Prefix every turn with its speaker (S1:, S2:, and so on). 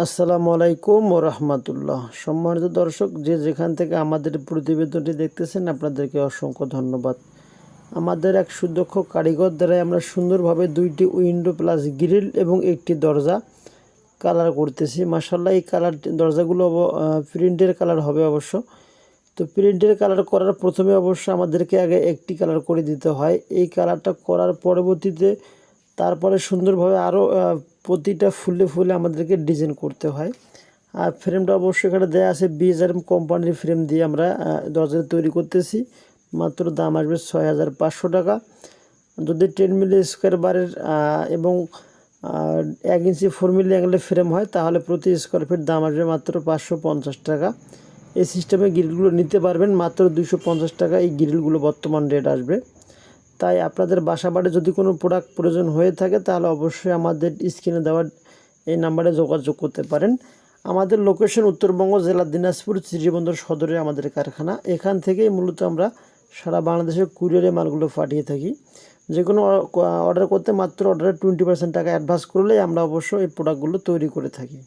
S1: আসসালামু আলাইকুম ওয়া রাহমাতুল্লাহ। সম্মানিত দর্শক, যে যেখান থেকে আমাদের প্রতিবেদনটি দেখতেছেন আপনাদেরকে অসংখ্য ধন্যবাদ। আমাদের এক সুদক্ষ কারিগর দ্বারা আমরা সুন্দরভাবে দুইটি উইন্ডো প্লাস গ্রিল এবং একটি দরজা কালার করতেছি। মাশাআল্লাহ, এই দরজাগুলো প্রিন্টের কালার হবে অবশ্য। তো প্রিন্টের কালার করার প্রথমে অবশ্য আমাদেরকে আগে একটি কালার করে দিতে হয়। এই কালারটা করার পরবর্তীতে তারপরে সুন্দরভাবে আরও প্রতিটা ফুলে ফুলে আমাদেরকে ডিজাইন করতে হয়। আর ফ্রেমটা অবশ্যই এখানে দেওয়া আছে BSRM কোম্পানির ফ্রেম দিয়ে আমরা দরজা তৈরি করতেছি। মাত্র দাম আসবে 6500 টাকা। যদি 10 মিলি স্কোয়ার বারের এবং 1 ইঞ্চি 4 মিলি অ্যাঙ্গেলের ফ্রেম হয় তাহলে প্রতি স্কোয়ার ফিট দাম আসবে মাত্র 550 টাকা। এই সিস্টেমে গ্রিলগুলো নিতে পারবেন মাত্র 250 টাকা। এই গ্রিলগুলো বর্তমান রেট আসবে। তাই আপনাদের বাসা বাড়ি যদি কোনো প্রোডাক্ট প্রয়োজন হয়ে থাকে তাহলে অবশ্যই আমাদের স্ক্রিনে দেওয়া এই নাম্বারে যোগাযোগ করতে পারেন। আমাদের লোকেশন উত্তরবঙ্গ জেলা দিনাজপুর শ্রীবন্দর সদরে আমাদের কারখানা। এখান থেকেই মূলত আমরা সারা বাংলাদেশে কুরিয়ারে মালগুলো পাঠিয়ে থাকি। যে কোনো অর্ডার করতে মাত্র অর্ডারে 20% টাকা অ্যাডভান্স করলেই আমরা অবশ্যই এই প্রোডাক্টগুলো তৈরি করে থাকি।